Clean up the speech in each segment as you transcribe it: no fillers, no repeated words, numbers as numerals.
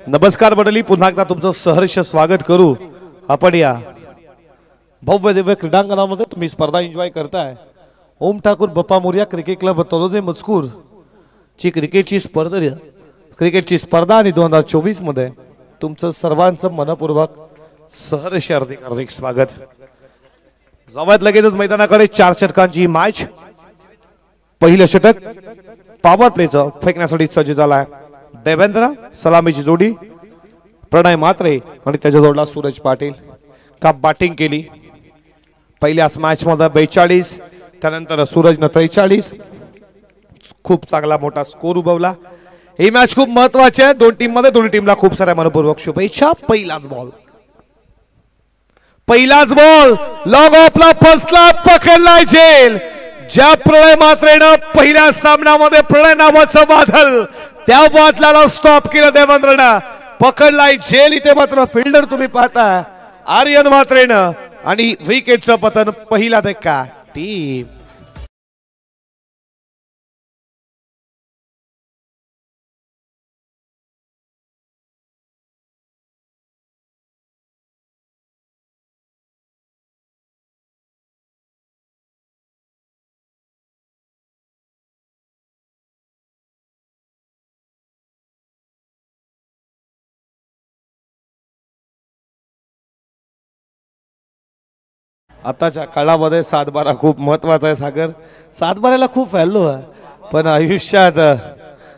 नमस्कार मंडळी, पुन्हा एकदा तुमचं सहर्ष स्वागत करू आपण या भव्य दिव्य क्रीडांगणामध्ये। तुम्ही स्पर्धा एन्जॉय करताय। ओम ठाकूर बप्पा मोरिया क्रिकेट क्लब तलोजे मजकूर ची क्रिकेटची स्पर्धा आणि 2024 मध्ये तुमचं सर्वांचं मनपूर्वक सहर्ष हार्दिक स्वागत। जावयात लगेचच मैदानाकडे 4 षटकांची मॅच। पहिलं षटक पॉवर प्लेचं फेकण्यासाठी सज्ज झालाय देवेंद्र। सलामीची जोडी प्रणय मात्रे आणि त्याच्या जोडला सूरज पाटील का बॅटिंग केली। पहिल्याच मॅच मध्ये 42, त्यानंतर सूरजने 43। खूप चांगला मोठा स्कोर उभवला। ही मॅच खूप महत्त्वाची आहे दोन टीम मध्ये। दोन्ही टीमला खूप साऱ्या मनपूर्वक शुभेच्छा। पहिलाच बॉल लॉग ऑफला फसला, पकडलाय झेल। ज्या प्रणय मात्रेनं पहिल्या सामन्यामध्ये प्रणय नावाचं बादल, त्या बादलाला स्टॉप केलं देवेंद्रनं, पकडलाय झेल। इथे मात्र फिल्डर तुम्ही पाहता आर्यन मात्रेनं आणि विकेटचं पतन। पहिला धक्का टीम। आताच्या काळामध्ये 7-12 खूप महत्वाचा आहे सागर। 7-12ला खूप व्हॅल्यू आहे, पण आयुष्यात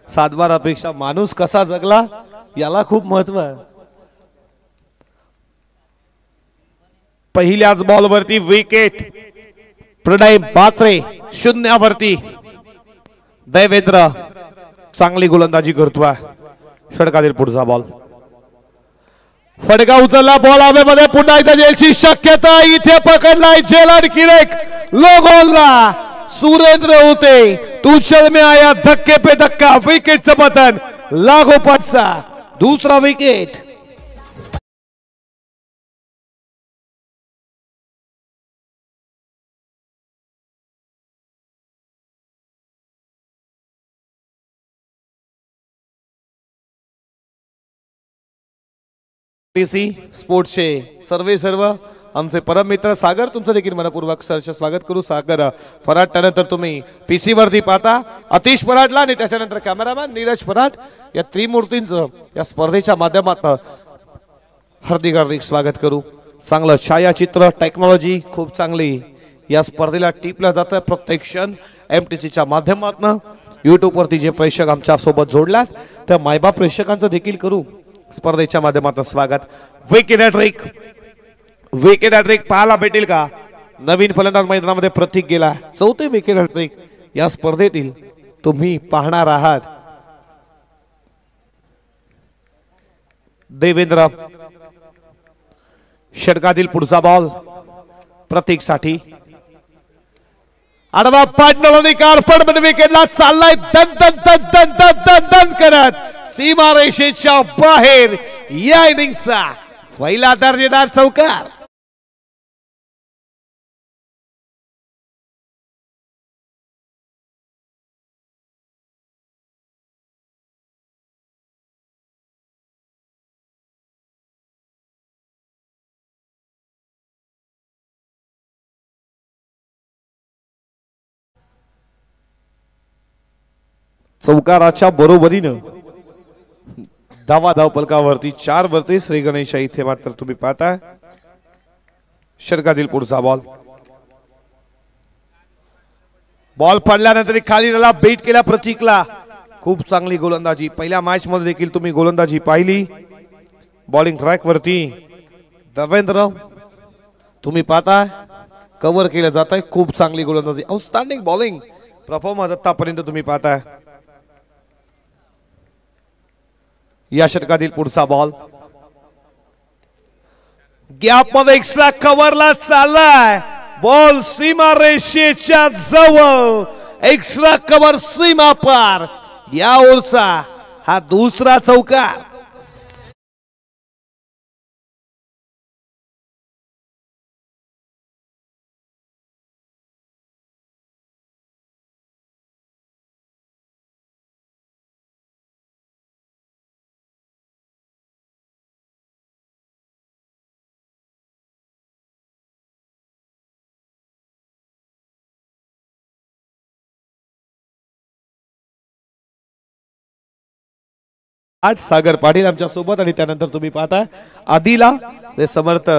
7-12 पेक्षा माणूस कसा जगला याला खूप महत्व आहे। पहिल्याच बॉल वरती विकेट प्रणय मात्रे शून्यावरती। देवेंद्र चांगली गोलंदाजी करतोय। षटकातील पुढचा बॉल फटका उचलला, बॉल हवेमध्ये, पुन्हा एकदा जेलची शक्यता। इथे पकडलाय जेल आणि किरेक लोगोलला सुरेंद्र होते। तुझे में आया धक्के पे धक्का, विकेटचं पतन लागोपाठचा दुसरा विकेट। टीसी स्पोर्ट्सचे सर्व आमचे परम मित्र सागर, तुमचं देखील मनपूर्वक सहर्ष स्वागत करू। सागर फराट, त्यानंतर तुम्ही पीसी वरती पाहता अतिश फराटला आणि त्याच्यानंतर कॅमेरामॅन नीरज फराट, या त्रिमूर्तींचं या स्पर्धेच्या माध्यमातून हार्दिक स्वागत करू। चांगलं छायाचित्र टेक्नॉलॉजी खूप चांगली या स्पर्धेला टिपलं जातं। प्रत्येक क्षण एमटीसीच्या माध्यमातून यूट्यूब वरती जे प्रेक्षक आमच्या सोबत जोडलात त्या मायबाप प्रेक्षकांचं देखील करू स्पर्धेच्या माध्यमातून स्वागत। विकेट हॅट्रिक पाहायला भेटेल का? नवीन फलंदाज मैदानामध्ये प्रतीक गेला, चौथे विकेट हॅट्रिक या स्पर्धेतील तुम्ही पाहणार आहात। देवेंद्र षटकातील पुढचा बॉल प्रतीक साठी आडवा पाडणारी कारफड मध्ये विकेटला चाललाय दन दन दन दन दन दन दन करत सीमारेषेच्या बाहेर। या इनिंगचा पहिला दर्जेदार चौकार। चौकाराच्या बरोबरीनं धाव पलकावरती 4 वरती श्री गणेश इथे मात्र तुम्ही पाहताय षटकातील पुढचा बॉल पडल्यानंतर खाली त्याला बेट केला प्रतीकला। खूप चांगली गोलंदाजी पहिल्या मॅच मध्ये देखील तुम्ही गोलंदाजी पाहिली। बॉलिंग ट्रॅक वरती देवेंद्र तुम्ही पाहताय कव्हर केलं जात आहे। खूप चांगली गोलंदाजी, आउटस्टँडिंग बॉलिंग परफॉर्मन्स आतापर्यंत तुम्ही पाहताय। या षटकातील पुढचा बॉल गॅप मध्ये एक्स्ट्रा कव्हरला चाललाय बॉल सीमारेषेच्या जवळ, एक्स्ट्रा कव्हर सीमा पार। या ओव्हरचा हा दुसरा चौकार। आज सागर पाटील आमच्या सोबत आणि त्यानंतर तुम्ही पाहता आदिला ते समर्थ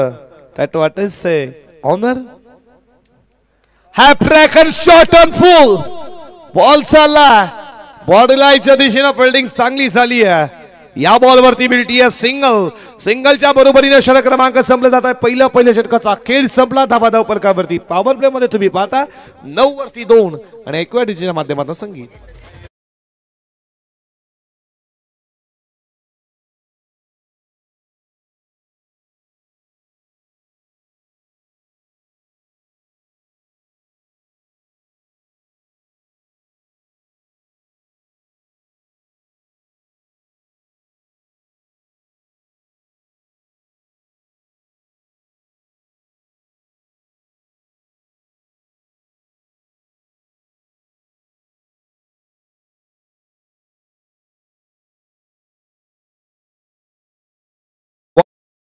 that what is say honor have track and shot on full ball चालला बॉडी लाईनच्या दिशेने फिल्डिंग चांगली झाली आहे या बॉल वरती मिळतीये सिंगल सिंगलच्या बरोबरीने षटक क्रमांक संपला जात आहे पहिल्या षटकाचा खेळ संपला धाबा धाव फलकावरती पॉवर प्ले मध्ये तुम्ही पाहता 9 वरती 2 आणि एक्वाडिटीच्या माध्यमातून संगीत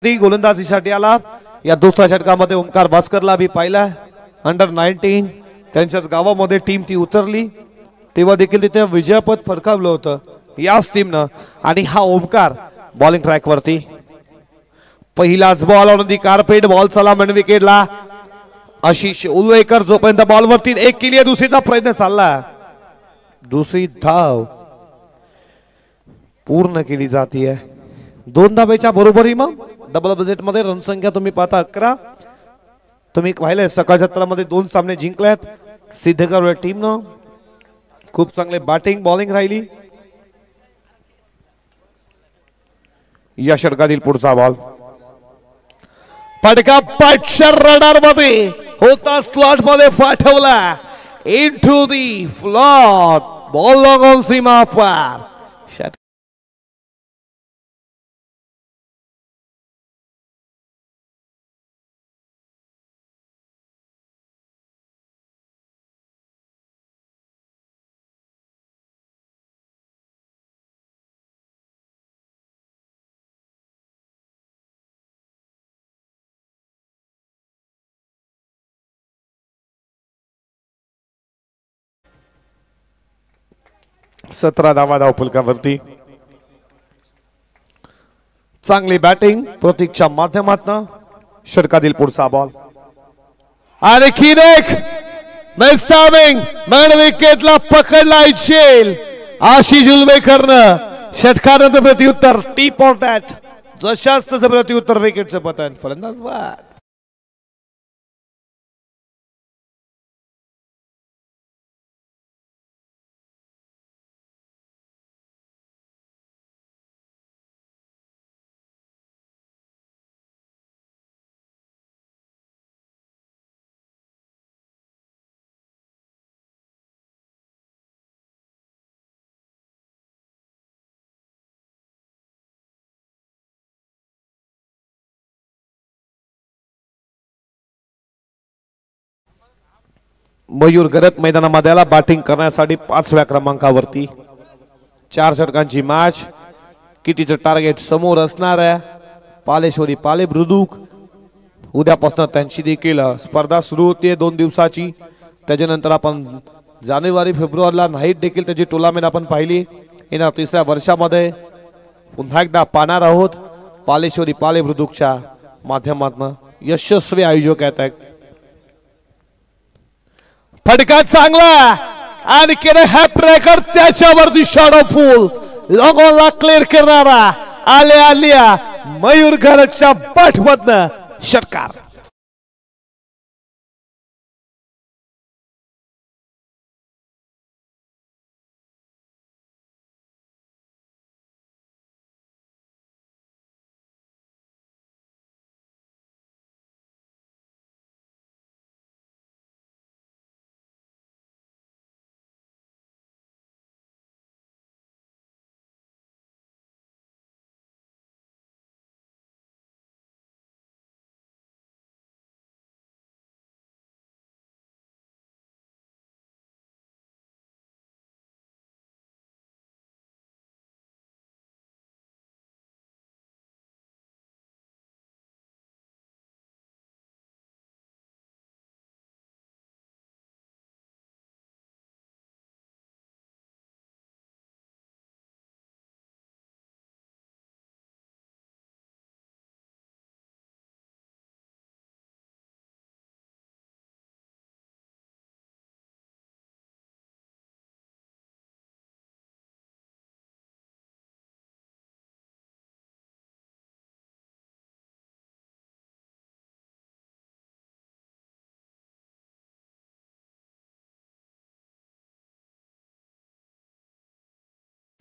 गोलंदाजीसाठी आला या दुसऱ्या षटकामध्ये ओमकार भास्करला बी पाहिला अंडर 19 त्यांच्याच गावामध्ये टीम ती उतरली तेव्हा देखील तिथे विजयपद फडकावलं होतं याच टीमनं आणि हा ओमकार बॉलिंग ट्रॅक वरती पहिलाच ball on the carpet ball चला मिड विकेटला आशिष उलवेकर जोपर्यंत बॉल वरती एक केली दुसरीचा प्रयत्न चालला दुसरी धाव पूर्ण केली जाते 2 धावेच्या बरोबरी मग डबल बजेट मध्ये रन संख्या तुम्ही पाहता 11 तुम्ही पाहिलंय सकाळच्या सत्रामध्ये 2 सामने जिंकल्यात सिद्धकर टीमनं खूप चांगले बॅटिंग बॉलिंग राहिली या षटकातील पुढचा बॉल फटका पाचशर रडार मध्ये होता स्लॉट मध्ये पाठवला into the float ball on सीमा पार सतरा धावा धाव फलकावरती चांगली बॅटिंग प्रतीकच्या माध्यमातून षटकातील पुढचा बॉल आणखीन एक मिस्टामिंग मिड विकेटला पकडला इच्छेल आशिष उलवेकरनं षटकानंतर प्रत्युत्तर टी पॉट जशाच तसं प्रत्युत्तर विकेटचं पतन फलंदाज बाद मयूर गरत मैदानामध्ये आला बॅटिंग करण्यासाठी 5व्या क्रमांकावरती 4 षटकांची मॅच कितीचं टार्गेट समोर असणार आहे पालेश्वरी पाले बुद्रुक उद्यापासून त्यांची देखील स्पर्धा सुरू होते 2 दिवसाची त्याच्यानंतर आपण जानेवारी फेब्रुवारीला नाईट देखील त्याची टुर्नामेंट आपण पाहिली येणार 3ऱ्या वर्षामध्ये पुन्हा एकदा पाहणार आहोत पालेश्वरी पाले बुद्रुकच्या माध्यमातून यशस्वी आयोजक आहेत फटका चांगला आणि केलं हॅप ट्रॅकर त्याच्यावरती शॉट ऑफ फुल लॉंगॉनला क्लिअर करणारा आल्या मयूर घरच्या पाठमधनं षटकार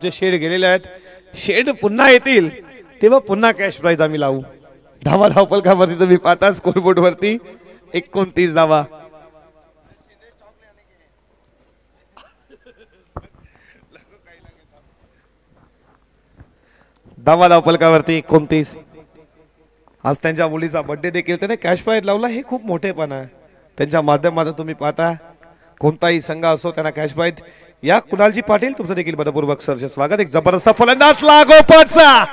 जे शेड गेलेले आहेत, शेड पुन्हा येतील तेव्हा पुन्हा कॅश प्राइज आम्ही लावू. धावा धावपलकावरती तुम्ही पाहता स्कोरबोर्ड वरती 29 धावा. धावा धावपलकावरती 29. आज त्यांच्या मुलीचा बर्थडे देखील त्याने कॅश प्राइज लावला. हे खूप मोठेपणा आहे. त्यांच्या माध्यमातून तुम्ही पाहता कोणताही संघ असो त्यांना कॅश प्राइज. या कुणालजी पाटील तुमचं देखील मनपूर्वक सरचे स्वागत. एक जबरदस्त फलंदाज लागोपाठचा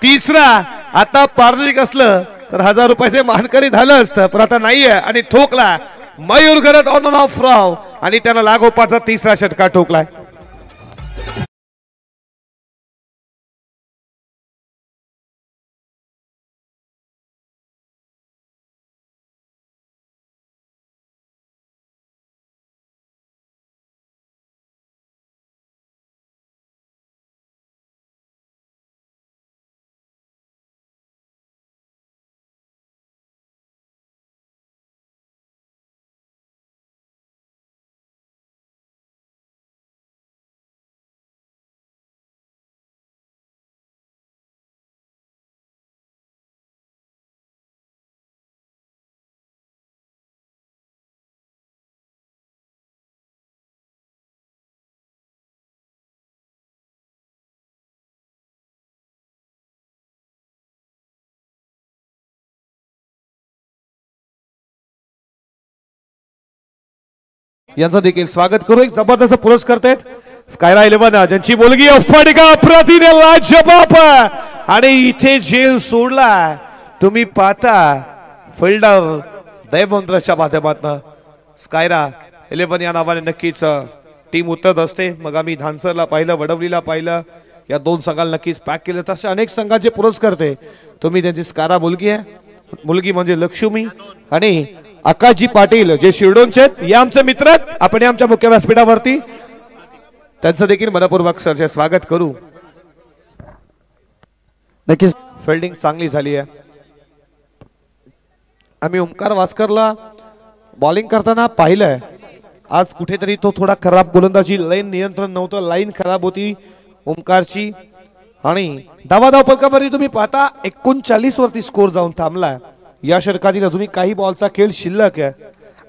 तिसरा. आता पारदर्शक असलं तर 1000 रुपयाचे मानकरी झालं असतं, पण आता नाहीये आणि ठोकला मयूर करत ऑन ऑफ राव आणि त्यानं लागोपाठचा तिसरा षटकार ठोकलाय. यांचं देखील स्वागत करू. एक जबरदस्त पुरस्कार आहेत स्कायरा 11 ज्यांची मुलगी फडका प्रतिने लाजबाब आणि इथे जेल सोडला. तुम्ही पाहता फिल्डर दयमंत्रच्या माध्यमातून स्कायरा 11 या नावाने नक्कीच टीम उतरत असते. मग आम्ही धानसरला पाहिलं, वडवलीला पाहिलं, या दोन संघाला नक्कीच पॅक केलं. तसे अनेक संघाचे पुरस्कार ते तुम्ही त्यांची स्कायरा मुलगी आहे. मुलगी म्हणजे लक्ष्मी आणि आकाशजी पाटील जे शिरडोनचे या आमचे मित्र आपण आमच्या मुख्य व्यासपीठावरती त्यांचं देखील मनपूर्वक सरचे स्वागत करू. नक्कीच फिल्डिंग चांगली झाली आहे. आम्ही ओमकार वास्करला बॉलिंग करताना पाहिलंय. आज कुठेतरी तो थोडा खराब गोलंदाजी लाईन नियंत्रण नव्हतं, लाईन खराब होती ओमकारची. आणि धावा धावपलकावरती तुम्ही पाहता 39 वरती स्कोर जाऊन थांबला. या षटकातील अजूनही काही बॉलचा खेळ शिल्लक आहे.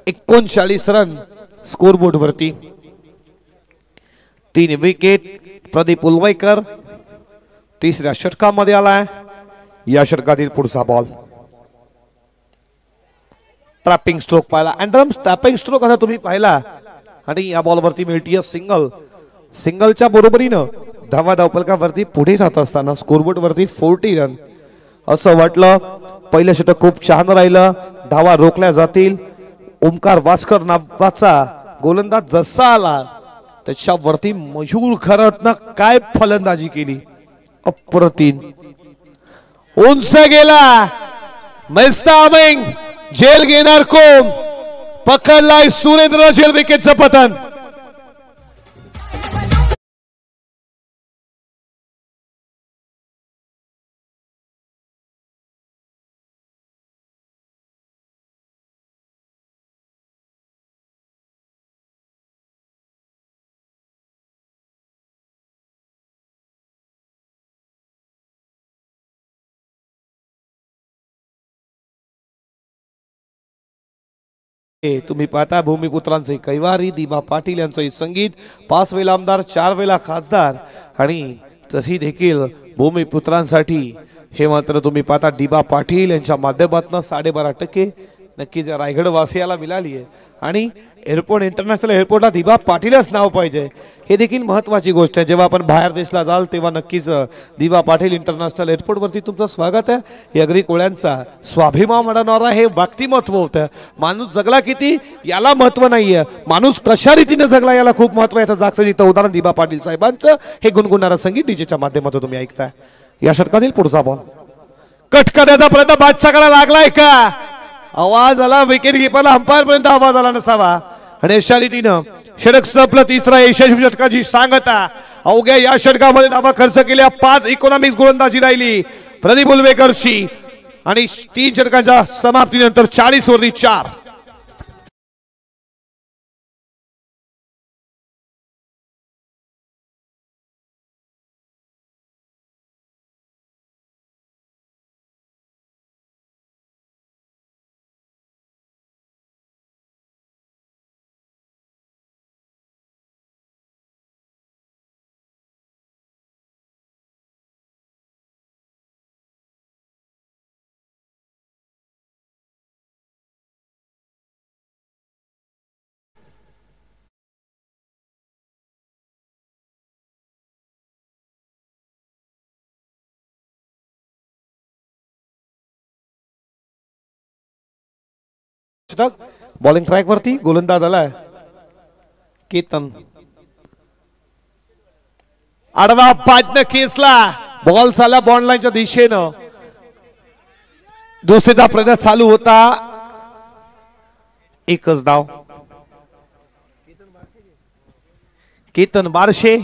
39 रन स्कोरबोर्ड वरती. 3 विकेट. प्रदीप उलवैकर तिसऱ्या षटकामध्ये आलाय. या षटकातील पुढचा बॉल ट्रॅपिंग स्ट्रोक पाहिला. अँड्रम ट्रॅपिंग स्ट्रोक आता तुम्ही पाहिला आणि या बॉल वरती मिळतीये सिंगल. सिंगलच्या बरोबरीनं धावा धावपलकावरती पुढे जात असताना स्कोरबोर्ड वरती 40 रन. असं वाटलं पहिलं षटक खूप छान राहिलं, धावा रोखल्या जातील. ओमकार वास्कर नावाचा गोलंदाज जसा आला त्याच्यावरती मयूर खरतनं काय फलंदाजी केली, अप्रतिम. उंच गेला मेस्तामिंग. जेल घेणार कोण, पकडलाय सुरेंद्र जेल. विकेटचं पतन. तुम्ही पाहता भूमिपुत्रांचे कैवारी दिबा पाटील यांचं संगीत. 5 वेळा आमदार, 4 वेळा खासदार आणि तशी देखील भूमिपुत्रांसाठी हे मात्र तुम्ही पाहता दिबा पाटील यांच्या माध्यमातून 12.5% नक्कीच रायगड वासियाला मिळाली आहे. आणि एअरपोर्ट इंटरनॅशनल एअरपोर्टला दिबा पाटीलच नाव पाहिजे, हे देखील महत्वाची गोष्ट आहे. जेव्हा आपण बाहेर देशला जाल तेव्हा नक्कीच दिबा पाटील इंटरनॅशनल एअरपोर्ट वरती तुमचं स्वागत आहे. हे अगदी कोळ्यांचा स्वाभिमान वाढवणारा हे व्यक्तिमत्व होतं. माणूस जगला किती याला महत्व नाहीये, माणूस कशा रीतीने जगला याला खूप महत्व. याचं जागचं जिथं उदाहरण दिबा पाटील साहेबांचं हे गुणगुणणारं संगीत डीजेच्या माध्यमातून तुम्ही ऐकताय. या षटकातील पुढचा बॉल कट करण्याचा प्रयत्न बादशाहला लागलाय का, आवाज आला विकेट कीपरला, अंपायर पर्यंत आवाज आला नसावा. आणि अशा रीतीनं षटक संपलं. तिसरा यशस्वी षटकाची सांगता. अवघ्या या षटकामध्ये धावा खर्च केल्या. 5 इकॉनॉमिक्स गोलंदाजी राहिली प्रदीप उलवेकरची आणि 3 षटकांच्या समाप्तीनंतर 40 वरती 4. षटक. बॉलिंग ट्रॅक वरती गोलंदाज आलाय केतन. आडवा पाजनं खेचला. बॉल चालला बॉन्ड लाईनच्या दिशेनं. दुसरीचा प्रयत्न चालू होता. एकच धाव. केतन बारशे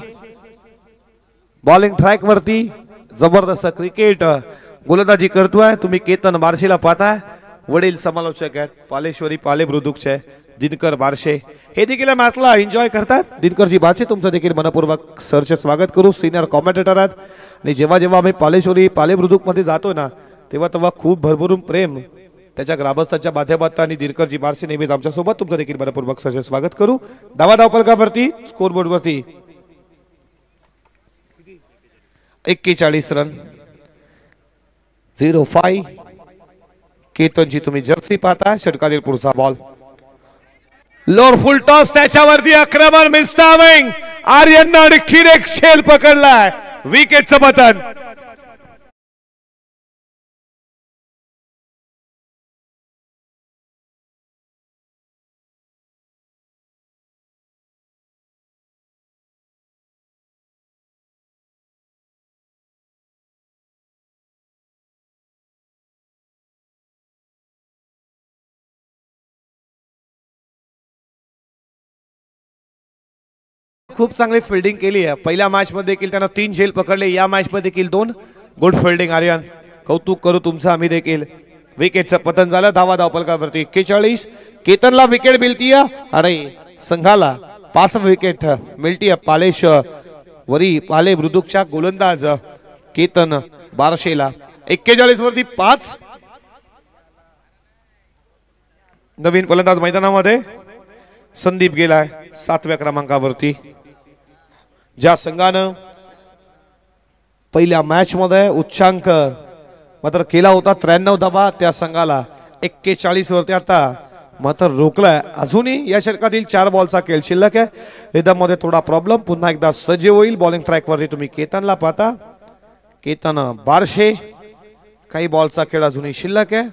बॉलिंग ट्रॅक वरती जबरदस्त क्रिकेट गोलंदाजी करतोय. तुम्ही केतन बारशेला पाहताय. वडील समालोचक आहेत पालेश्वरी पाले बुद्रुकचे दिनकर बारशे. हे देखील मॅचला एन्जॉय करतात. दिनकरजी बारशे तुमचं देखील मनपूर्वक सरचे स्वागत करू. सिनियर कॉमेंटेटर आहेत आणि जेव्हा जेव्हा आम्ही पालेश्वरी पाले बुद्रुक मध्ये जातो ना तेव्हा तेव्हा खूप भरभरून प्रेम त्याच्या ग्रामस्थांच्या माध्यमातून आणि दिनकरजी बारशे नेहमीच आमच्या सोबत तुमचं देखील मनपूर्वक सरचे स्वागत करू. धावा फलकावरती स्कोरबोर्ड वरती 41 रन 0-5. केतनची तुम्ही जर्सी पाहता. षटकातील पुढचा बॉल लोअर फुल टॉस त्याच्यावरती आक्रमण मिस्टाविंग. आर्यन आणखीन एक शेल पकडलाय. विकेटचं पतन. खूप चांगली फिल्डिंग केली आहे. पहिल्या मॅच मध्ये देखील त्यांना 3 झेल पकडले. या मॅच मध्ये देखील 2. Good fielding Aryan. कौतुक करू तुमचं आम्ही देखील. विकेटचं पतन झालं. धावा फलकावरती 41. केतनला विकेट मिळतीय आणि संघाला 5 विकेट मिळतीय. पालेश्वरी पाले बुद्रुकच्या गोलंदाज केतन बारशेला 41 वरती 5. नवीन फलंदाज मैदानामध्ये संदीप गेलाय 7व्या क्रमांकावरती. ज्या संघानं पहिल्या मॅच मध्ये उच्चांक मात्र केला होता 93 धावा त्या संघाला 41 वरती आता मात्र रोखलाय. अजूनही या षटकातील 4 बॉलचा खेळ शिल्लक आहे. रिदम मध्ये थोडा प्रॉब्लेम. पुन्हा एकदा सजीव होईल. बॉलिंग ट्रॅक वरती तुम्ही केतनला पाहता. केतन बारशे. काही बॉलचा खेळ अजूनही शिल्लक आहे.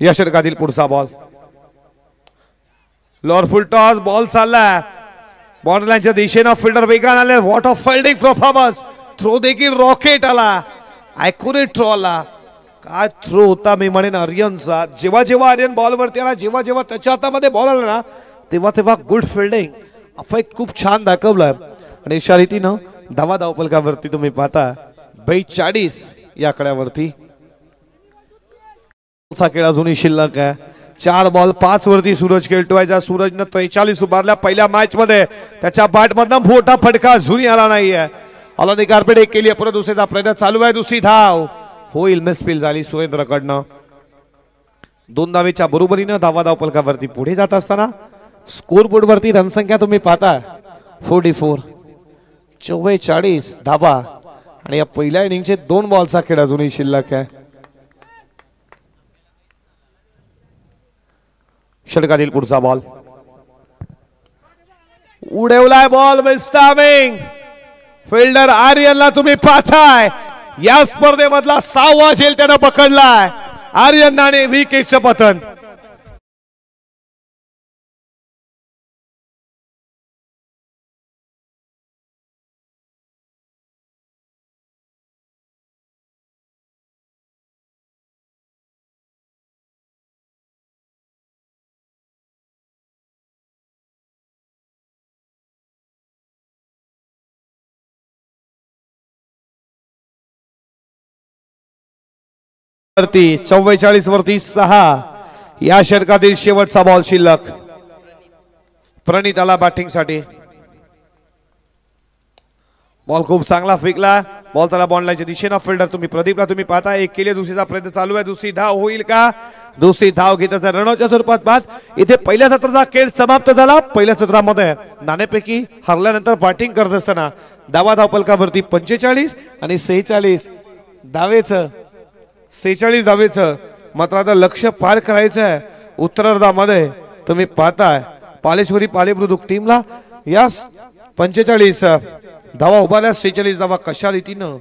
या षटकातील पुढचा ball lower full toss. Ball चाललाय बॉन्ड लाईनच्या दिशेनं. फिल्डर वेगाने आले. What of fielding performance. Throw देखील रॉकेट आला. ॲक्युरेट थ्रो आला. काय थ्रो होता मी म्हणेन आर्यनचा. जेव्हा जेव्हा आर्यन बॉलवरती आला जेव्हा जेव्हा त्याच्या हातामध्ये बॉल आला ना तेव्हा तेव्हा गुड फिल्डिंग अफेक्ट खूप छान दाखवलाय. आणि अशा रीतीनं धावा फलकावरती तुम्ही पाहता 42 या आकड्यावरती. खेळ अजूनही शिल्लक आहे. 4 बॉल 5 वरती सूरज खेळतोय. ज्या सूरजनं 43 उभारल्या पहिल्या मॅच मध्ये. त्याच्या बॅट मधनं मोठा फटका अजूनही आला नाहीये. ऑलॉनी कार्पेट एक केली. परत दुसरीचा प्रयत्न चालू आहे. दुसरी धाव होईल. मिसफील झाली सुरेंद्रकडनं. 2 धावेच्या बरोबरीनं धावा फलकावरती पुढे जात असताना स्कोरबोर्ड वरती रनसंख्या तुम्ही पाहता 44. 44 धावा आणि या पहिल्या इनिंगचे 2 बॉलचा खेळ अजूनही शिल्लक आहे. षटकातील पुढचा बॉल उडवलाय. बॉल मिस्टाविंग. फिल्डर आर्यनला तुम्ही पाहताय. या स्पर्धेमधला 6वा झेल त्यानं पकडलाय. आर्यनने विकेटचं पतन. वरती 44 वरती 6. या षटकातील शेवटचा बॉल शिल्लक. प्रणित आला बॅटिंग साठी. बॉल खूप चांगला फेकला. बॉल त्याला बॉन्ड लाईनच्या दिशेनं. फिल्डर तुम्ही प्रदीपला तुम्ही पाहता. एक केली. दुसरीचा प्रयत्न चालू आहे. दुसरी धाव होईल का. दुसरी धाव घेत रनआउटच्या स्वरूपात 5. इथे पहिल्या सत्राचा खेळ समाप्त झाला. पहिल्या सत्रामध्ये नाणेपैकी हरल्यानंतर बॅटिंग करत असताना धावा फलकावरती 45 आणि 46 धावेचं 46 धावेचं मात्र आता लक्ष पार करायचं आहे. उत्तरार्धामध्ये तुम्ही पाहताय पालेश्वरी पाले बुद्रुक टीमला या 45 धावा उभारल्या. 46 धावा कशा रीतीनं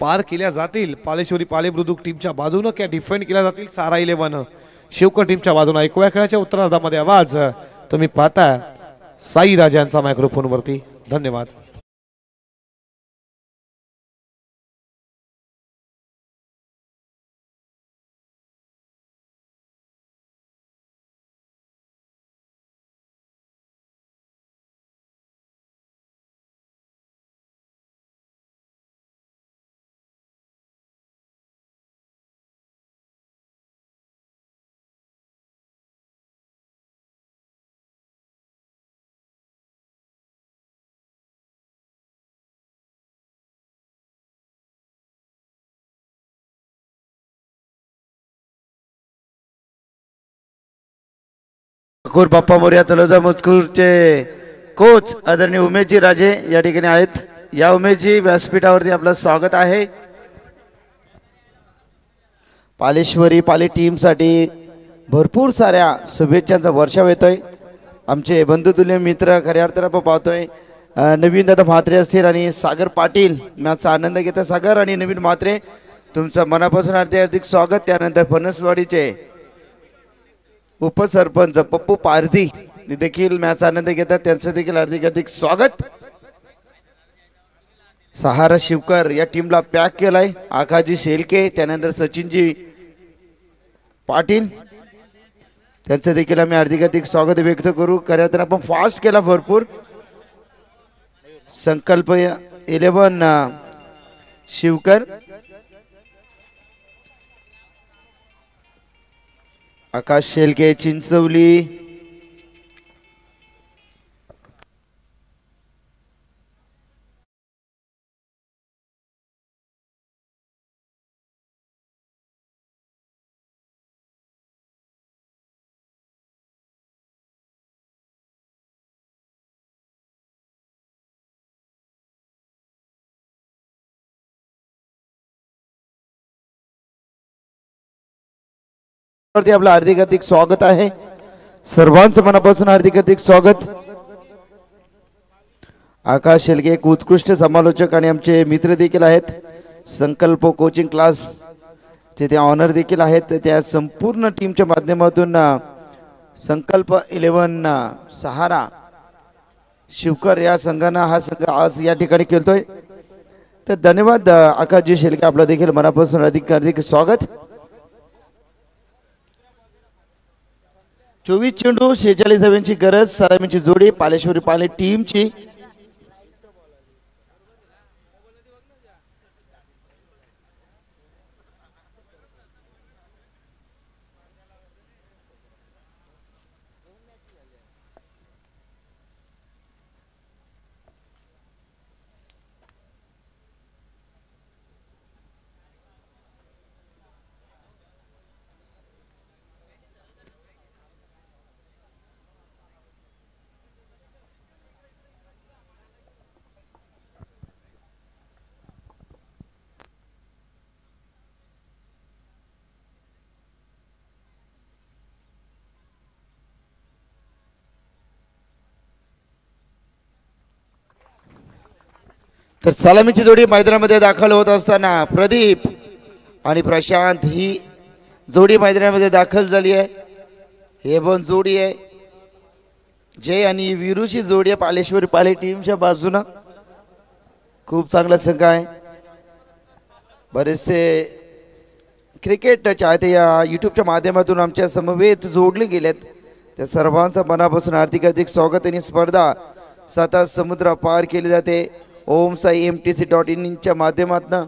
पार केल्या जातील पालेश्वरी पाले बुद्रुक टीमच्या बाजूने क्या डिफेंड केल्या जातील सारा 11 शिवकर टीमच्या बाजूने ऐकूया खेळाच्या उत्तरार्धामध्ये आवाज तुम्ही पाहता साई राजांचा मायक्रोफोन वरती धन्यवाद. ठाकूर बाप्पा मोर्या तलोजा मजकूरचे कोच आदरणीय उमेशजी राजे या ठिकाणी आहेत. या उमेशजी व्यासपीठावरती आपलं स्वागत आहे. पालेश्वरी पाले टीमसाठी भरपूर साऱ्या शुभेच्छांचा वर्षाव येतोय. आमचे बंधुतुल्य मित्र खऱ्या अर्थानं आपण पाहतोय नवीन दादा म्हात्रे असतील आणि सागर पाटील मॅचचा आनंद घेता. सागर आणि नवीन म्हात्रे तुमचं मनापासून हार्दिक स्वागत. त्यानंतर फणसवाडीचे उपसरपंच पप्पू पारधी देखील मॅच आनंद घेतात, त्यांचं देखील हार्दिक स्वागत. सहारा शिवकर या टीमला पॅक केलाय. आकाजी शेलके त्यानंतर सचिनजी पाटील त्यांचं देखील आम्ही हार्दिक स्वागत व्यक्त करू. खऱ्या तर आपण फास्ट केला भरपूर. संकल्प 11 शिवकर, आकाश शेलके चिंचवली, वरती आपलं हार्दिक स्वागत आहे. सर्वांचं मनापासून हार्दिक स्वागत. आकाश शेलके एक उत्कृष्ट समालोचक आणि आमचे मित्र देखील आहेत. संकल्प कोचिंग क्लास चे ऑनर देखील आहेत. त्या संपूर्ण टीमच्या माध्यमातून संकल्प 11 सहारा शिवकर या संघानं हा संघ आज या ठिकाणी खेळतोय. तर धन्यवाद आकाशजी शेलके, आपलं देखील मनापासून हार्दिक स्वागत. 24 चेंडू 46 धावांची गरज. सलामीची जोडी पालेश्वरी पाले टीमची. तर सलामीची जोडी मैदानामध्ये दाखल होत असताना प्रदीप आणि प्रशांत ही जोडी मैदानामध्ये दाखल झाली आहे. हे पण जोडी आहे. जय आणि वीरूची जोडी आहे पालेश्वरी पाले टीमच्या बाजूनं. खूप चांगला संघ आहे. बरेचसे क्रिकेट चाहते या यूट्यूबच्या माध्यमातून आमच्या समवेत जोडले गेलेत. त्या सर्वांचं मनापासून हार्दिक स्वागत. आणि स्पर्धा 7 समुद्र पार केली जाते ओम साई MTC.in च्या माध्यमातून.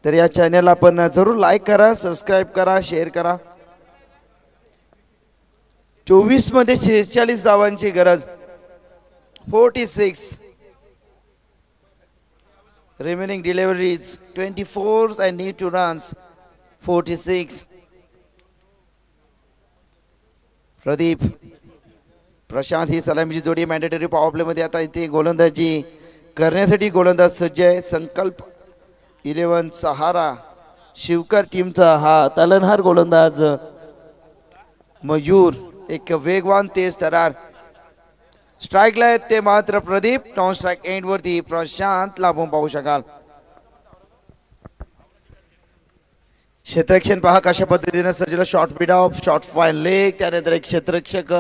तर या चॅनलला आपण जरूर लाईक करा, सबस्क्राईब करा, शेअर करा. 24 मध्ये 46 धावांची गरज. 46 remaining deliveries 24 and need to runs 46. Pradeep Prashant ही सलामीची जोडी. मॅन्डेटरी पॉवर प्ले मध्ये आता इथे गोलंदाजी करण्यासाठी गोलंदाज सज्ज आहे. संकल्प 11 सहारा शिवकर टीमचा हा तालनहार गोलंदाज मयूर एक वेगवान तेज तरार. स्ट्राईकला आहेत ते मात्र प्रदीप. नॉन स्ट्राईक एंड वरती प्रशांत लांबून पाहू शकाल. क्षेत्ररक्षण पहा कशा पद्धतीने सजलं. Short mid off, short fine leg, त्यानंतर एक क्षेत्ररक्षक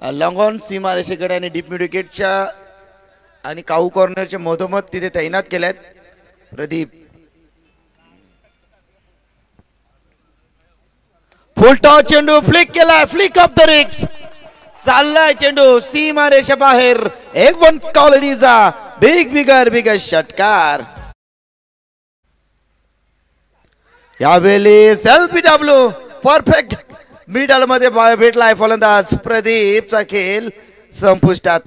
लॉंग ऑन सीमारेषेकडे आणि डीप मिड विकेटच्या आणि काऊ कॉर्नरच्या मधोमध तिथे तैनात केल्यात. प्रदीप फुल टॉस चेंडू फ्लिक केलाय, फ्लिक ऑफ द रिक्स, चाललाय चेंडू सीमारेषा बाहेर. एक वन कॉलनीचा बिगर षटकार. यावेळी LBW परफेक्ट मिडल मध्ये भेटलाय फलंदाज प्रदीपचा खेळ संपुष्टात.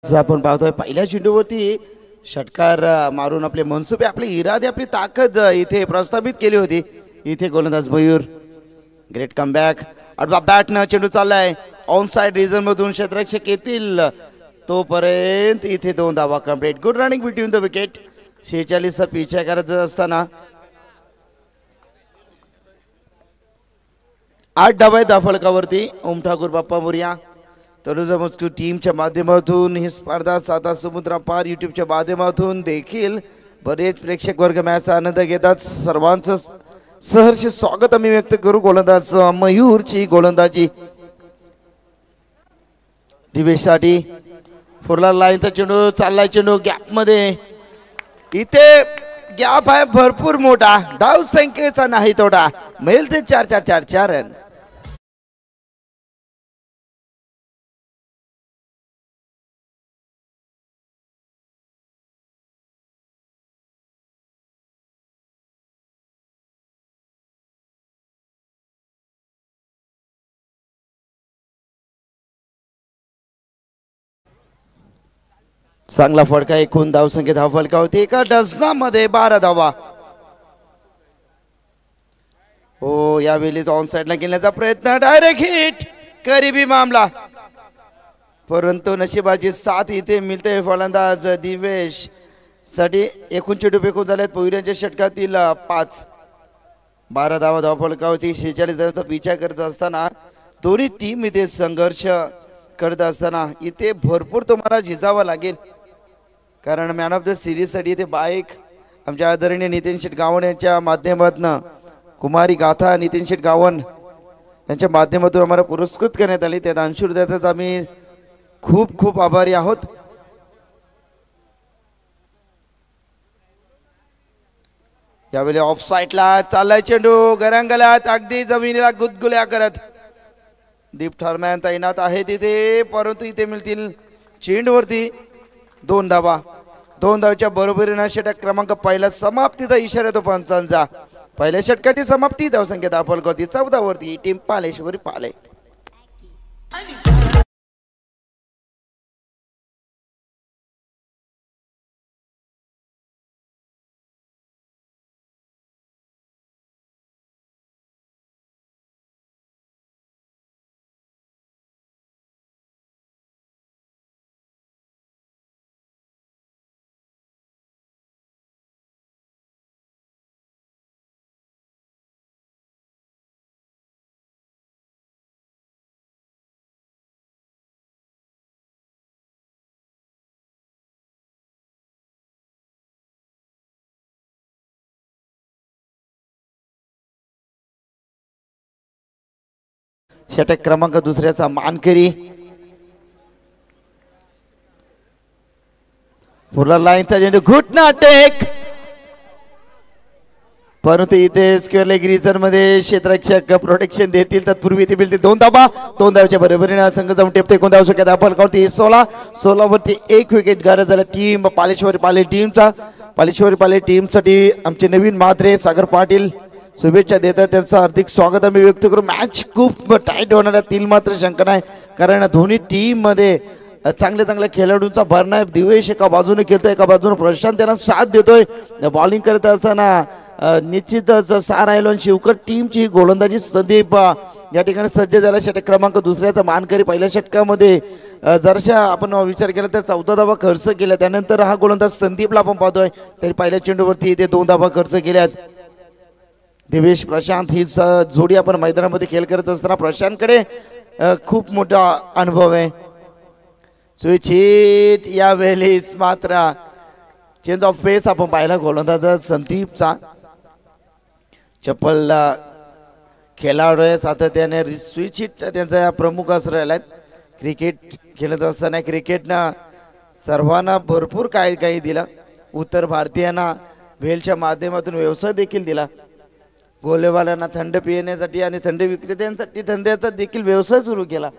आपण पाहतोय पहिल्या चेंडूवरती षटकार मारून आपले मनसुबे, आपले इरादे, आपली ताकद इथे प्रस्थापित केली होती. इथे गोलंदाज मयूर ग्रेट कमबॅक. आडवा बॅटनं चेंडू चाललाय ऑन साइड रिजन मधून, क्षेत्ररक्षक येतील तोपर्यंत इथे 2 धावा complete. Good running between the wicket. 46चा पिछा करत असताना 8 धावा आहेत धावफलकावरती. ओम ठाकूर, बाप्पा मोरया, तनुजा मस्कू टीमच्या माध्यमातून ही स्पर्धा साता समुद्रा पार युट्यूबच्या माध्यमातून देखील बरेच प्रेक्षक वर्ग मॅचचा आनंद घेतात. सर्वांचं सहर्ष स्वागत आम्ही व्यक्त करू. गोलंदाज मयूरची गोलंदाजी दिवेशसाठी. फोरला लाईनचा चेंडू चाललाय, चेंडू गॅप मध्ये, इथे गॅप आहे भरपूर मोठा, धाव संख्येचा नाही तोटा, मिळेल ते 4 रन. चांगला फटका. एकूण धावसंख्या धावफलकावरती एका डझनामध्ये 12 धावा. हो, यावेळीच ऑन साइडला गेल्याचा प्रयत्न, डायरेक्ट हिट, करीबी मामला, परंतु नशिबाची साथ इथे मिळते फलंदाज दिवेश साठी. एकूण चेंडू फेकून झालेत पोहिऱ्यांच्या षटकातील 5. 12 धावा धावफलकावरती. 46 धावांचा पिछा करत असताना दोन्ही टीम इथे संघर्ष करत असताना इथे भरपूर तुम्हाला झिजावं लागेल, कारण मॅन ऑफ द सिरीज साठी इथे बाईक आमच्या आदरणीय नितीन शेट गावण यांच्या माध्यमातून, कुमारी गाथा नितीन शेट गावण यांच्या माध्यमातून आम्हाला पुरस्कृत करण्यात आली. त्या दानशूर आम्ही खूप खूप आभारी आहोत. यावेळी ऑफ साइडला चाललाय चेंडू, गरांगलात अगदी जमिनीला गुदगुल्या करत. दीप ठरमॅन तैनात आहे तिथे, परंतु इथे मिळतील चेंडूवरती 2 धावा. 2 धावच्या बरोबरीने षटक क्रमांक पहिला समाप्तीचा इशारा तो पंचांचा. पहिल्या षटकाची समाप्ती. धावसंख्या धावफलकावरती 14 वरती टीम पालेश्वरी पाले. षटक क्रमांक दुसऱ्याचा मानकरी. पुढला लाईनचा चेंडू, घुटना टेक, परंतु इथे स्क्वेअर लेग रिजन मध्ये क्षेत्ररक्षक प्रोटेक्शन देतील. तत्पूर्वी इथे मिळतील 2 धावा. 2 धावाच्या बरोबरीने संघ जाऊन टेपते 19 धावसंख्या आपण करते 16 वरती 1 विकेट गरज झाला टीम पालेश्वरी पाले टीमचा. पालेश्वरी पाले टीमसाठी आमचे नवीन मात्रे सागर पाटील शुभेच्छा देतात. त्यांचं हार्दिक स्वागत आम्ही व्यक्त करू. मॅच खूप टाईट होणार आहे तील मात्र शंका नाही, कारण दोन्ही टीम मध्ये चांगल्या खेळाडूंचा भरणा आहे. दिवेश एका बाजूने खेळतोय, एका बाजूने प्रशांत त्यांना साथ देतोय. बॉलिंग करत असताना निश्चितच सार आयलॉन शिवकर टीमची गोलंदाजी संदीप या ठिकाणी सज्ज झाला. षटक क्रमांक दुसऱ्याचा मानकरी. पहिल्या षटकामध्ये जरशा आपण विचार केला तर 14 धावा खर्च केला. त्यानंतर हा गोलंदाज संदीपला आपण पाहतोय, तरी पहिल्या चेंडूवरती इथे 2 धावा खर्च केल्यात. दिवेश प्रशांत ही जोडी आपण मैदानामध्ये खेळ करत असताना प्रशांतकडे खूप मोठा अनुभव आहे. स्विच यावेळेस मात्र चेंज ऑफ पेस आपण पाहिला गोलंदाज संदीपचा. चप्पल खेळाडू आहे सातत्याने स्विच हिट त्यांचा प्रमुख असं राहिला. क्रिकेट खेळत असताना क्रिकेटनं सर्वांना भरपूर काही दिला. उत्तर भारतीयांना भेलच्या माध्यमातून व्यवसाय देखील दिला. गोलेवाल्यांना थंड पिण्यासाठी आणि थंड विक्रेत्यांसाठी थंडीचा देखील व्यवसाय सुरू केला.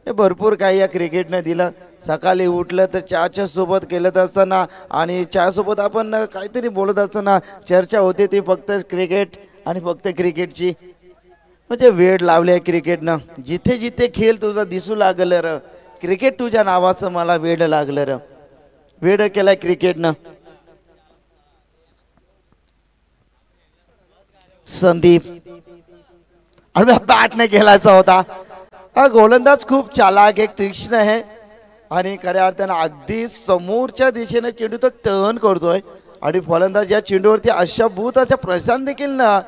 हे भरपूर काही या क्रिकेटनं दिलं. सकाळी उठलं तर चहाच्या सोबत खेळत असताना आणि चहासोबत आपण काहीतरी बोलत असताना चर्चा होते ती फक्त क्रिकेट आणि फक्त क्रिकेटची. म्हणजे वेळ लावली आहे क्रिकेटनं. जिथे जिथे खेळ तुझा दिसू लागलं र, क्रिकेट तुझ्या नावाचं मला वेळ लागलं र. वेळ केलाय क्रिकेटनं. संदीप आणि बॅटने खेळायचा होता. हा गोलंदाज खूप चालाक एक तीक्ष्ण आहे आणि खऱ्या अर्थानं अगदी समोरच्या दिशेने चेंडू तो टर्न करतोय आणि फलंदाज या चेंडूवरती अशाभूत अशा प्रशांत देखील ना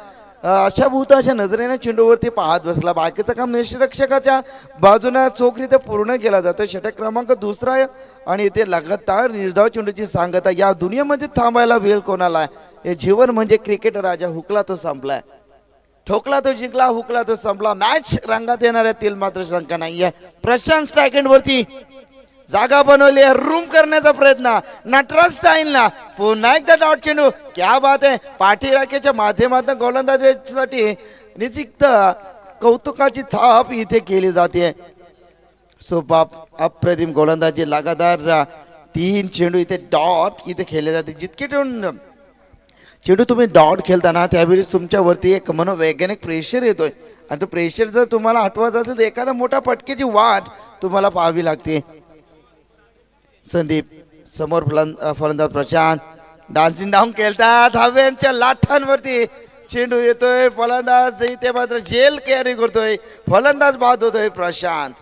अशाभूत अशा नजरेने चेंडूवरती पाहत बसला. बाकीचं काम निष्ठरक्षकाच्या बाजूने चोखरीत्या पूर्ण केला जातो. षटक क्रमांक दुसरा आहे आणि इथे लगातार निर्धाव चेंडूची सांगता. या दुनियेमध्ये थांबायला वेळ कोणाला? हे जीवन म्हणजे क्रिकेट राजा. हुकला तो संपलाय, ठोकला तो जिंकला, हुकला तो संपला. मॅच रंगात येणार आहे तील मात्र शंका नाहीये. प्रशांत स्ट्राईक एंड वरती जागा बनवली आहे, रूम करण्याचा प्रयत्न नटराज स्टाईलना. पुन्हा एकदा डॉट चेंडू. क्या बात आहे. पाठीराखेच्या माध्यमातून गोलंदाजीसाठी निश्चित कौतुकाची थाप इथे केली जाते. सुपाप अप्रतिम गोलंदाजी. लगातार 3 चेंडू इथे डॉट इथे खेळले जाते. जितके चेंडू तुम्ही डॉट खेळताना त्यावेळेस तुमच्यावरती एक मनोवैज्ञानिक प्रेशर येतोय आणि तो प्रेशर जर तुम्हाला हटवायचा असेल तर एखादा मोठा फटकेची वाट तुम्हाला पाहावी लागते. संदीप समोर फलंदाज प्रशांत डान्सिंग डाऊन खेळतात. हवेच्या लाथांवरती चेंडू येतोय. फलंदाज इथे मात्र जेल कॅरी करतोय. फलंदाज बाद होतोय प्रशांत.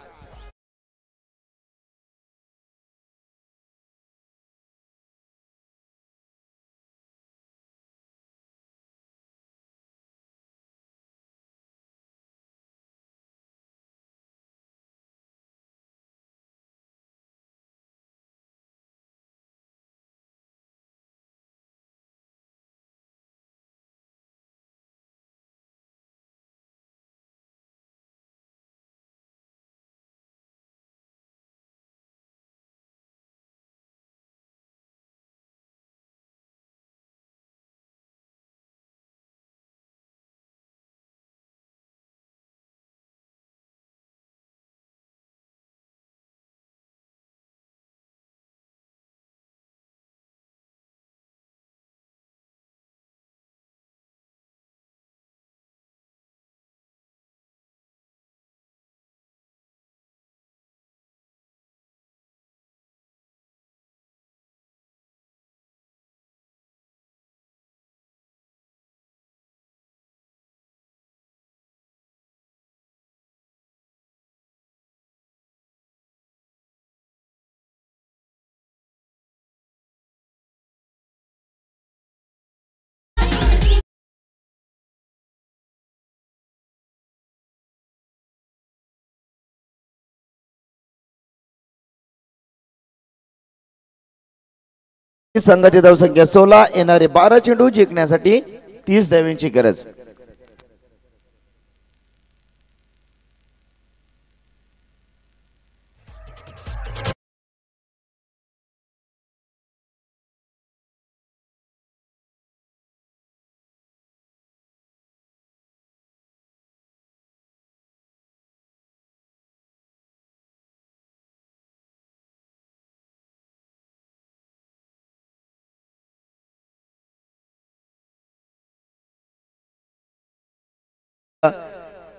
संघाची धावसंख्या 16. येणारे 12 चेंडू जिंकण्यासाठी 30 धावांची गरज.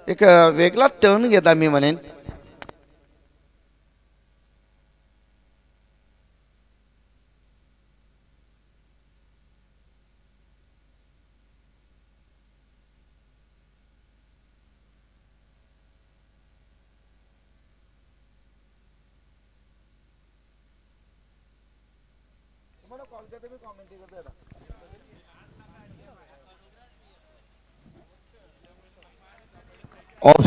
एक वेगळा टर्न घेतला मी म्हणेन. ऑफ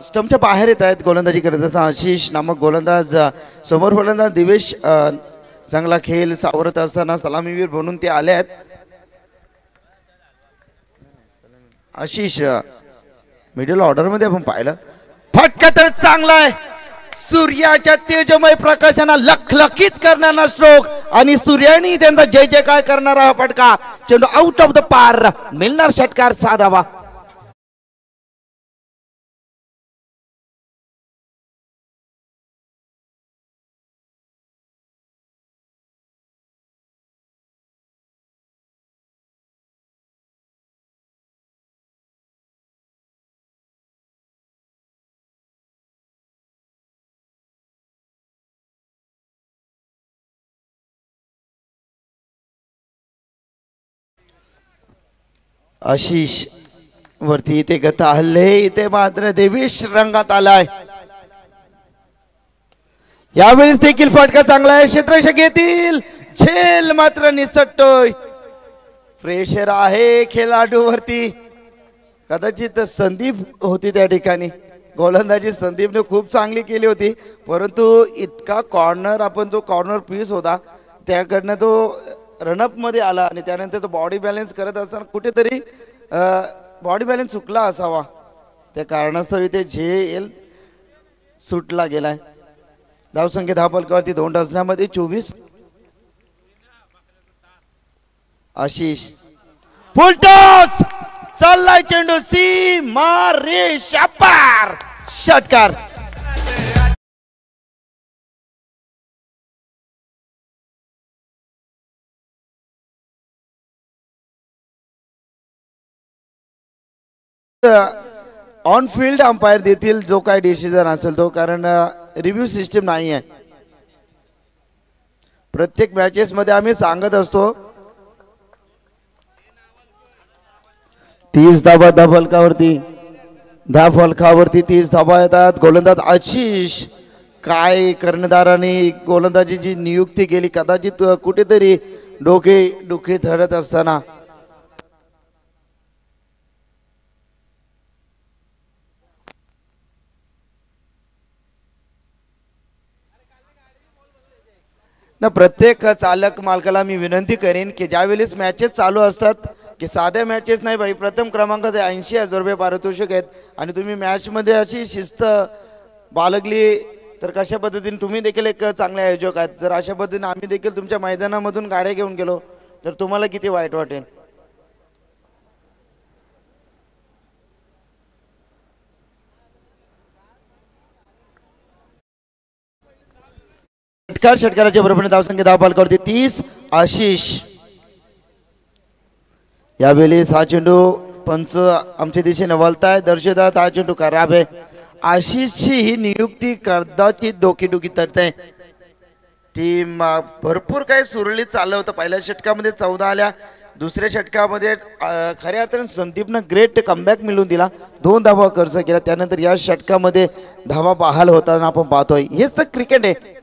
स्टंपच्या बाहेर येत आहेत गोलंदाजी करत असताना आशिष नामक गोलंदाज. समोर फलंदाज दिवेश चांगला खेळ सावरत असताना सलामीवीर बनून ते आले आहेत. आशिष मिडल ऑर्डर मध्ये आपण पाहिलं. फटका तर चांगला आहे. सूर्याच्या तेजमय प्रकाशाला लखलखित करणारा स्ट्रोक आणि सूर्याने त्यांचा जय जयकार करणारा हा फटका. चेंडू आउट ऑफ द पार. मिळणार षटकार 6 धावा. आशिष वरती इथे गता हल्ले. इथे मात्र देवेश रंगात आलाय. यावेळेस देखील फटका चांगला आहे. क्षेत्ररक्षक येतील. झेल मात्र निसटतोय. प्रेशर आहे खेळाडूवरती. कदाचित संदीप होती त्या ठिकाणी. गोलंदाजी संदीपने खूप चांगली केली होती, परंतु इतका कॉर्नर आपण जो कॉर्नर पीस होता त्याकडनं तो रनअप मध्ये आला आणि त्यानंतर तो बॉडी बॅलन्स करत असताना कुठेतरी बॉडी बॅलन्स चुकला असावा. त्या कारणास्तव इथे झेल सुटला गेलाय. धावसंख्या धावफलकावरती 2 डझनामध्ये 24. आशिष फुलटॉस चाललाय चेंडू. सी मारे शापार षटकार. ऑन फील्ड अंपायर देतील जो काय डिसिजन असेल तो, कारण रिव्ह्यू सिस्टीम नाही आहे. प्रत्येक मॅचेस मध्ये आम्ही सांगत असतो 30 धावा धावफलकावरती. धावफलकावरती 30 धावा येतात. गोलंदाज आशिष काय कर्णधाराने गोलंदाजीची नियुक्ती केली, कदाचित कुठेतरी डोके धरत असताना ना. प्रत्येक चालक मालकाला मी विनंती करेन की ज्यावेळेस मॅचेस चालू असतात की साध्या मॅचेस नाही भाई, प्रथम क्रमांकाचे 80,000 रुपये पारितोषिक आहेत आणि तुम्ही मॅच मध्ये अशी शिस्त बाळगली तर कशा पद्धतीने तुम्ही देखील एक चांगले आयोजक आहेत. जर अशा पद्धतीने आम्ही देखील तुमच्या मैदानामधून गाड्या घेऊन गेलो तर तुम्हाला किती वाईट वाटेल. षटकाराच्या बरोबरीने धावसंख्या धावफलकावरती 30. आशिष यावेळी हा चेंडू पंच आमच्या दिशेने वळताय, दर्शवतात हा चेंडू खराब आहे. आशिषची ही नियुक्ती कदाचित डोकेदुखी ठरते. टीम भरपूर काही सुरळीत चाललं होतं. पहिल्या षटकामध्ये 14 आल्या. दुसऱ्या षटकामध्ये खऱ्या अर्थाने संदीपनं ग्रेट कमबॅक मिळवून दिला. 2 धावा खर्च केला. त्यानंतर या षटकामध्ये धावा बहाल होताना आपण पाहतोय. हेच तर क्रिकेट आहे.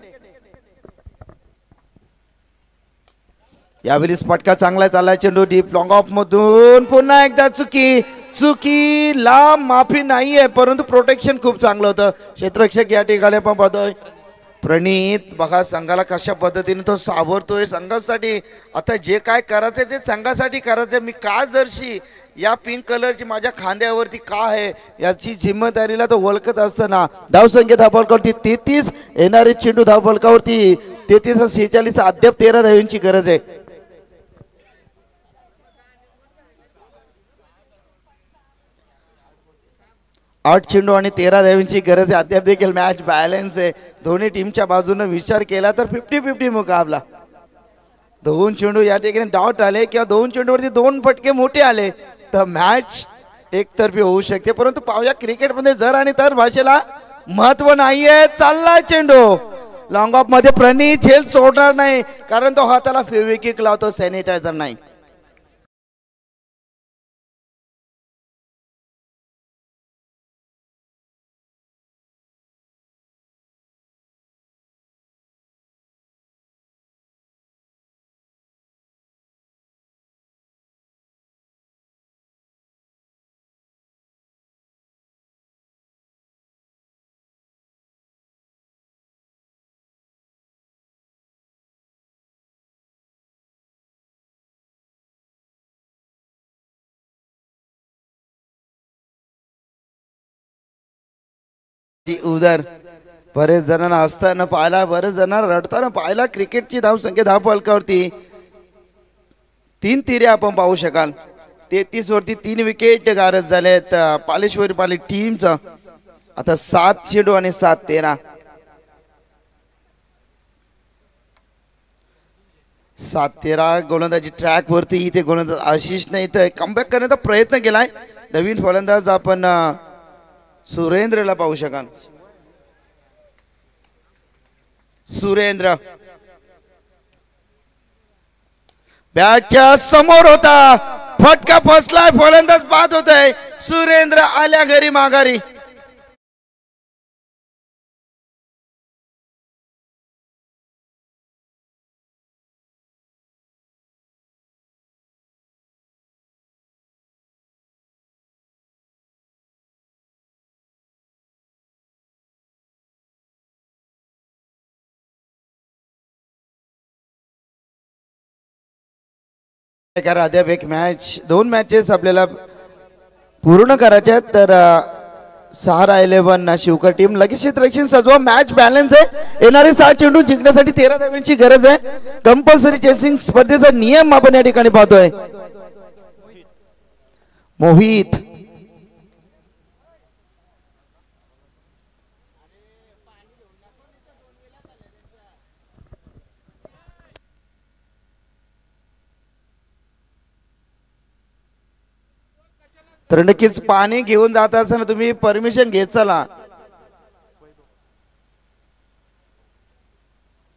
यावेळी फटका चांगला चाललाय. चेंडू डीप लॉंग ऑफ मधून पुन्हा एकदा चुकीला माफी नाहीये, परंतु प्रोटेक्शन खूप चांगलं होतं. क्षेत्ररक्षक या ठिकाणी आपण पाहतोय. प्रणीत बघा संघाला कशा पद्धतीने तो सावरतोय संघासाठी. आता जे काय करायचंय ते संघासाठी करायचंय. मी का जर्सी या पिंक कलरची माझ्या खांद्यावरती का आहे याची जिम्मेदारीला तो ओळखत असताना धावसंख्या धावफलकावरती 33. येणारे चेंडू धावफलकावरती 33-46. अद्याप 13 धावांची गरज आहे. 8 चेंडू आणि 13 धावांची गरज आहे. अद्याप देखील मॅच बॅलन्स आहे. दोन्ही टीमच्या बाजूने विचार केला तर 50-50 मुकाबला. 2 चेंडू या ठिकाणी डॉट आले किंवा 2 चेंडूवरती 2 फटके मोठे आले तर मॅच एकतर्फी होऊ शकते, परंतु पाहूया क्रिकेटमध्ये जर आणि तर भाषेला महत्व नाहीये. चाललाय चेंडू लॉंग ऑफ मध्ये, प्रणीत झेल सोडणार नाही कारण तो हाताला फेविक्विक लावतो, सॅनिटायझर नाही. उदर बरेच जणांना असताना पाहिला, बरेच जणांना रडताना पाहिला. क्रिकेटची धावसंख्या धाव फलकावरती 3 तिरे आपण पाहू शकाल. 33 वरती 3 विकेट गारज झालेत पालेश्वरी पाली टीमचा. आता 7 चेंडू आणि 7-13. 7-13 गोलंदाजी ट्रॅक वरती. इथे गोलंदाज आशिषने इथे कमबॅक करण्याचा प्रयत्न केलाय. नवीन फलंदाज आपण सुरेंद्रला पाहू शकाल. सुरेंद्र बॅटच्या समोर होता, फटका फसलाय, फलंदाज बाद होत आहे. सुरेंद्र आल्या घरी माघारी. कारण अद्याप एक मॅच, 2 मॅचेस आपल्याला पूर्ण करायचे आहेत. तर 6-11 शिवकर टीम लगेच क्षेत्ररक्षण सजवा. मॅच बॅलन्स आहे. येणारे 7 चेंडू जिंकण्यासाठी 13 धावांची गरज आहे. कंपल्सरी चेसिंग स्पर्धेचा नियम आपण या ठिकाणी पाहतोय. मोहित तर नक्कीच पाणी घेऊन जात असताना तुम्ही परमिशन घेत चला.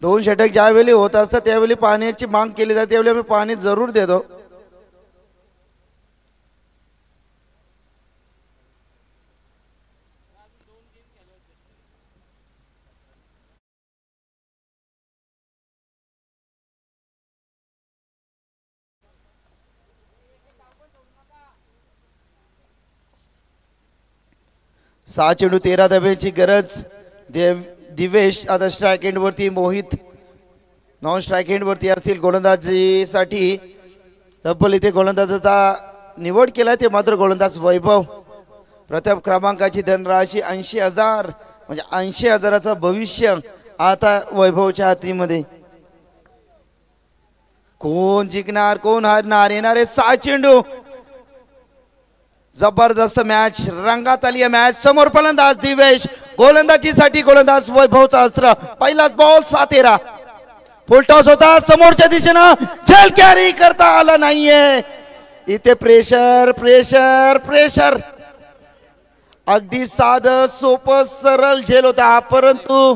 2 षटक ज्यावेळी होत असतात त्यावेळी पाण्याची माग केली जाते, त्यावेळी आम्ही पाणी जरूर देतो. सहा चेंडू 13 धाब्यांची गरज. दिवेश आता स्ट्राइक एंड वरती, मोहित नॉन स्ट्राइक एंड वरती असतील. गोलंदाजीसाठी तब्बल इथे गोलंदाजाचा निवड केला ते मात्र गोलंदाज वैभव. प्रथम क्रमांकाची धनराशी 80,000 म्हणजे 80,000चं भविष्य आता वैभवच्या हातीमध्ये. कोण जिंकणार कोण हारणार? येणारे 6 चेंडू. जबरदस्त मॅच रंगात आली आहे मॅच. समोर फलंदाज दिवेश, गोलंदाजीसाठी गोलंदाज वैभवचा अस्त्र. पहिलाच बॉल 7-13. फुलटॉस होता समोरच्या दिशेनं, झेल कॅरी करता आला नाहीये. इथे प्रेशर प्रेशर प्रेशर. अगदी साधं सोपं सरळ झेल होता, परंतु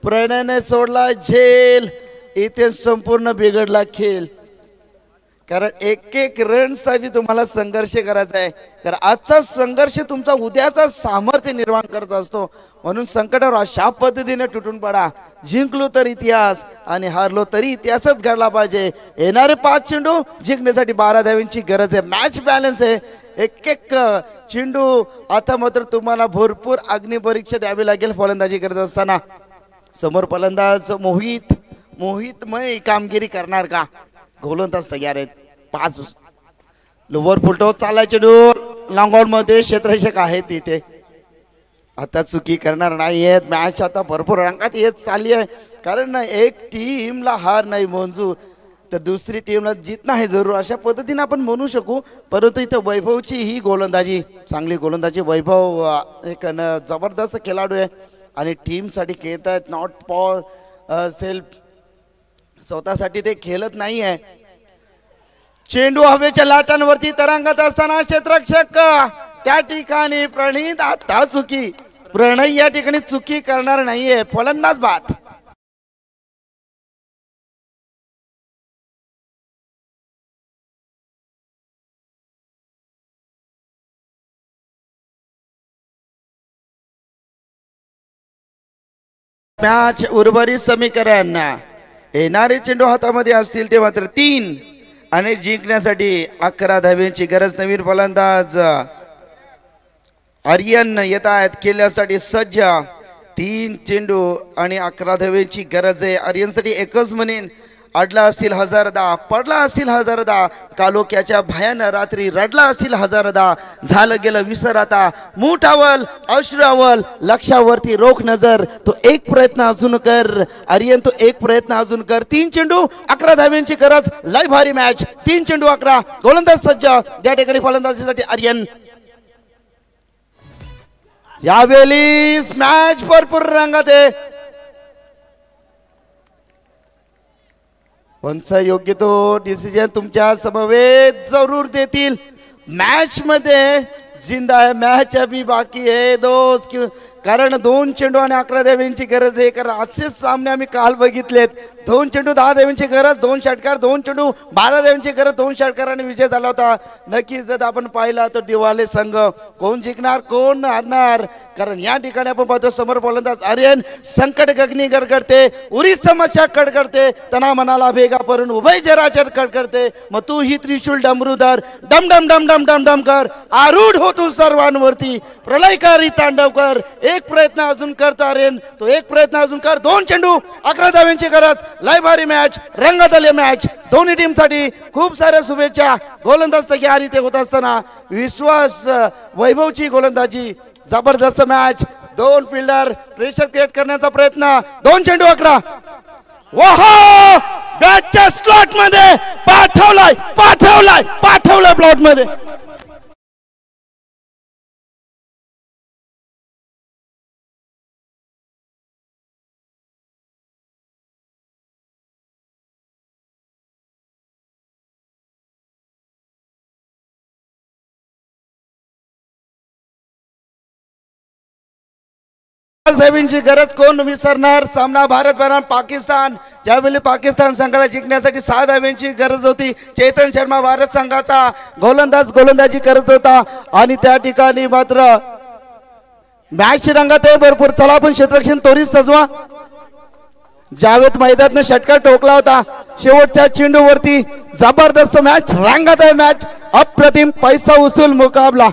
प्रणयने सोडला झेल. इथे संपूर्ण बिघडला खेळ. कारण एक रन साठी तुम्हाला संघर्ष करायचा आहे. कारण आजचा संघर्ष तुमचा उद्याचा सामर्थ्य निर्माण करत असतो. म्हणून संकटावर अशा पद्धतीने तुटून पडा. जिंकलो तर इतिहास आणि हारलो तरी इतिहासच घडला पाहिजे. येणारे 5 चेंडू जिंकण्यासाठी 12 धावांची गरज आहे. मॅच बॅलन्स आहे. एक चेंडू. आता मात्र तुम्हाला भरपूर अग्निपरीक्षा द्यावी लागेल फलंदाजी करत असताना. समोर फलंदाज मोहितमय कामगिरी करणार का? गोलंदाज तयार आहेत. 5 लोवर फुलटो चालायचे चेंडू लॉंग ऑन मध्ये क्षेत्ररक्षक आहेत तिथे. आता चुकी करणार नाहीयेत. मॅच आता भरपूर रंगात येत चालली आहे. कारण एक टीमला हार नाही मंजूर तर दुसरी टीमला जितना आहे जरूर, अशा पद्धतीने आपण म्हणू शकू. परंतु इथे वैभवची ही गोलंदाजी चांगली गोलंदाजी. वैभव एक जबरदस्त खेळाडू आहे आणि टीमसाठी खेळत आहेत. नॉट फॉर सेल्फ, स्वतःसाठी ते खेळत नाही आहे. चेंडू हवेच्या लाटांवरती तरंगत असताना क्षेत्ररक्षक त्या ठिकाणी प्रणित आता चुकी. प्रणय या ठिकाणी चुकी करणार नाहीये. फलंदाज बाद. मॅच उर्वरित समीकरण. येणारे चेंडू हातामध्ये असतील ते मात्र 3 आणि जिंकण्यासाठी 11 धाव्यांची गरज. नवीन फलंदाज आर्यन येत आहेत खेळण्यासाठी सज्ज. 3 चेंडू आणि 11 धाव्यांची गरज आहे. आर्यनसाठी एकच म्हणेन, अडला असतील हजारदा, पडला असतील हजारदा, कालोख्याच्या भयान रात्री रडला असतील हजारदा, झालं गेलं विसर आता, मुठावल अश्रावल, लक्षावरती रोख नजर, तो एक प्रयत्न अजून कर आर्यन, तो एक प्रयत्न अजून कर. 3 चेंडू 11 धाव्यांची गरज. लय भारी मॅच. 3 चेंडू 11, गोलंदाज सज्ज. त्या ठिकाणी फलंदाजीसाठी आर्यन. यावेळी मॅच भरपूर रंगात आहे. कोणचा योग्य तो डिसिजन तुमच्या समवेत जरूर देतील. मॅच मध्ये जिंदा है, मॅच अभी बाकी है दोस्त. कारण 2 चेंडू आणि 11 धाव्यांची गरज आहे. कारण असेच सामने आम्ही काल बघितलेत. 2 चेंडू 10 धाव्यांची गरज, 2 षटकार, 2 चेंडू 12 धाव्यांची गरज, 2 षटकाराने विजय झाला होता. नक्कीच जर आपण पाहिला तर दिवाले संघ कोण जिंकणार कोण हारणार. कारण या ठिकाणी आपण पाहतो समोर फलंदाज आर्यन संकट गगनी गडगडते, उरी समस्या कडकडते, तना मनाला भेगा परून उभय जराचर कडकडते. मग तू ही त्रिशूल डमरूधर डम डम डम डम डम डम कर, आरूढ हो तू सर्वांवरती, प्रलयकारी तांडव कर. एक प्रयत्न अजून करतो आर्यन, तो एक प्रयत्न अजून कर. 2 चेंडू 11 धाव्यांची गरज. लय भारी मॅच, रंगात आली मॅच. दोन्ही टीम साठी खूप साऱ्या शुभेच्छा. गोलंदाज तयारी ते होत असताना विश्वास वैभवची गोलंदाजी. जबरदस्त मॅच. 2 फिल्डर प्रेशर क्रिएट करण्याचा प्रयत्न. 2 चेंडू 11. वाह, बॅटच्या स्लॉट मध्ये पाठवलाय पाठवलाय पाठवलाय प्लॉट मध्ये. धाव्यांची गरज कोण विसरणार. सामना भारत बनाम पाकिस्तान. ज्यावेळी पाकिस्तान संघाला जिंकण्यासाठी 6 धाव्यांची गरज होती. चेतन शर्मा भारत संघाचा गोलंदाजी करत होता आणि त्या ठिकाणी मात्र मॅच रंगात आहे भरपूर. चला आपण क्षेत्ररक्षण त्वरित सजवा. जावेद मैदानने षटकार टोकला होता शेवटच्या चेंडूवरती. जबरदस्त मॅच रंगात आहे. मॅच अप्रतिम पैसा वसूल मुकाबला.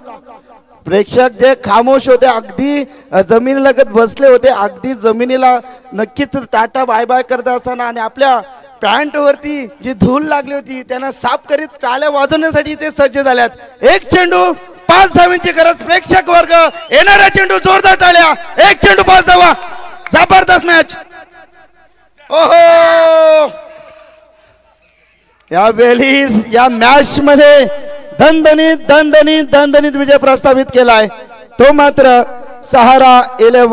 प्रेक्षक जे खामोश होते, अगदी जमिनीलगत बसले होते, अगदी जमिनीला नक्कीच टाटा बाय बाय करत असताना आणि आपल्या पॅन्टवरती जी धूळ लागली होती त्यांना साफ करीत टाळ्या वाजवण्यासाठी ते सज्ज झाल्यात. 1 चेंडू 5 धाव्यांची गरज. प्रेक्षक वर्ग येणारा चेंडू जोरदार टाळ्या. 1 चेंडू 5 धावा. जबरदस्त मॅच. ओहो, यावेळी या मॅच मध्ये दणदणीत विजय प्रस्थापित केलाय तो मात्र सहारा 11